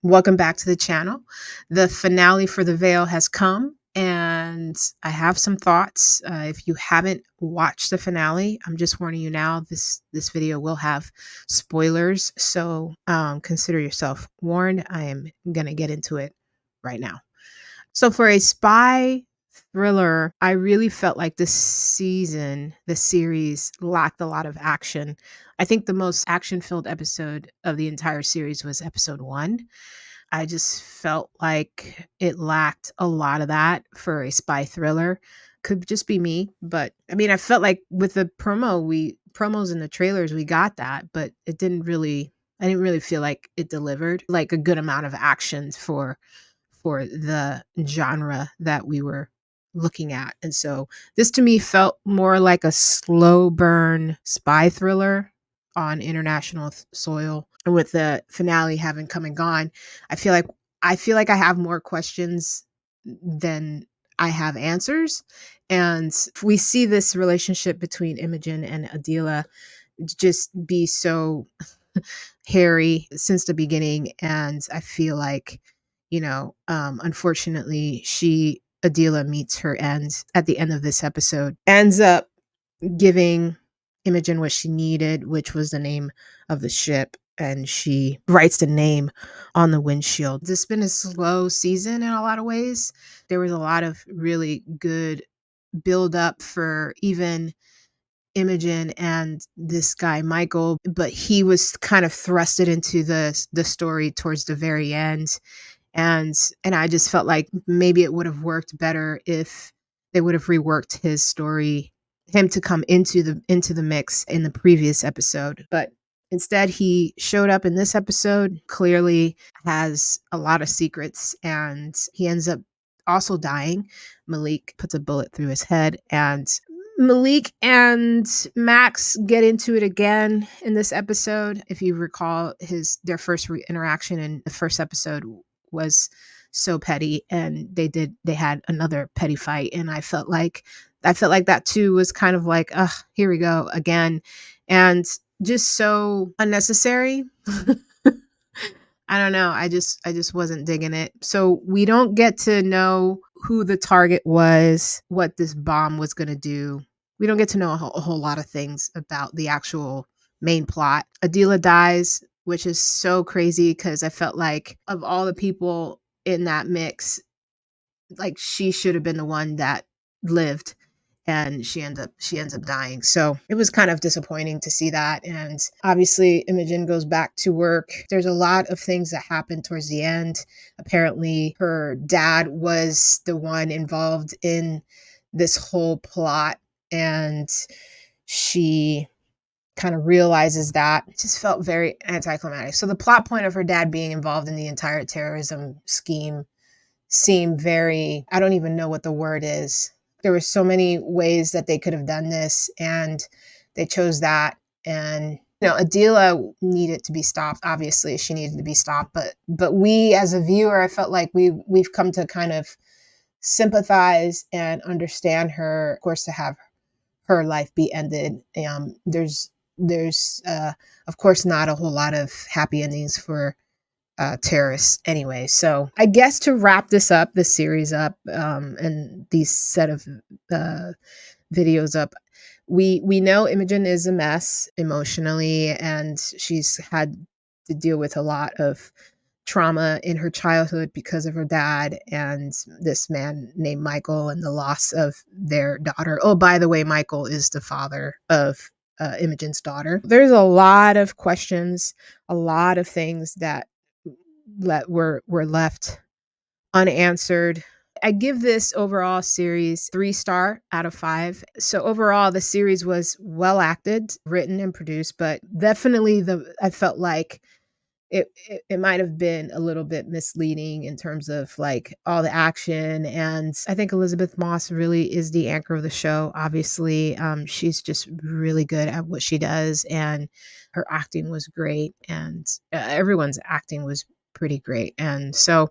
Welcome back to the channel. The finale for The Veil has come, and I have some thoughts. If you haven't watched the finale, I'm just warning you now. This video will have spoilers, so consider yourself warned. I am gonna get into it right now. So for a spy thriller, I really felt like the series lacked a lot of action. I think the most action-filled episode of the entire series was episode 1. I just felt like it lacked a lot of that for a spy thriller. Could just be me, but I mean, I felt like with the promos and the trailers, we got that, but I didn't really feel like it delivered like a good amount of action for the genre that we were looking at. And so this to me felt more like a slow burn spy thriller on international soil. And with the finale having come and gone, I feel like I have more questions than I have answers. And we see this relationship between Imogen and Adila just be so hairy since the beginning. And I feel like, unfortunately, Adila meets her end at the end of this episode, ends up giving Imogen what she needed, which was the name of the ship. And she writes the name on the windshield. This has been a slow season in a lot of ways. There was a lot of really good build up for even Imogen and this guy Michael, but he was kind of thrusted into the story towards the very end. And I just felt like maybe it would have worked better if they would have reworked his story, him to come into the mix in the previous episode. But instead he showed up in this episode, clearly has a lot of secrets, and he ends up also dying. Malik puts a bullet through his head, and Malik and Max get into it again in this episode. If you recall, their first interaction in the first episode was so petty, and they had another petty fight, and I felt like that too was kind of like, here we go again, and just so unnecessary. I don't know. I just wasn't digging it. So we don't get to know who the target was, what this bomb was going to do. We don't get to know a whole lot of things about the actual main plot. Adila dies, which is so crazy because I felt like of all the people in that mix, like she should have been the one that lived, and she ends up dying. So it was kind of disappointing to see that. And obviously Imogen goes back to work. There's a lot of things that happen towards the end. Apparently her dad was the one involved in this whole plot, and she kind of realizes that. It just felt very anticlimactic. So the plot point of her dad being involved in the entire terrorism scheme seemed very, I don't even know what the word is. There were so many ways that they could have done this, and they chose that. And Adila needed to be stopped. Obviously she needed to be stopped, but we as a viewer, I felt like we've come to kind of sympathize and understand her, of course, to have her life be ended. There's of course not a whole lot of happy endings for terrorists anyway. So I guess to wrap this series up, and these set of videos up, we know Imogen is a mess emotionally, and she's had to deal with a lot of trauma in her childhood because of her dad and this man named Michael, and the loss of their daughter. Oh, by the way, Michael is the father of Imogen's daughter. There's a lot of questions, a lot of things that were left unanswered. I give this overall series 3-star out of 5. So overall, the series was well acted, written, and produced, but definitely I felt like it might have been a little bit misleading in terms of like all the action. And I think Elizabeth Moss really is the anchor of the show. Obviously, she's just really good at what she does, and her acting was great, and everyone's acting was pretty great. And so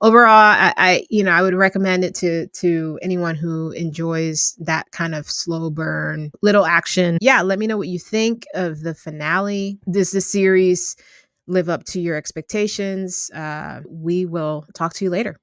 overall, I would recommend it to anyone who enjoys that kind of slow burn, little action. Yeah, let me know what you think of the finale. This series live up to your expectations. We will talk to you later.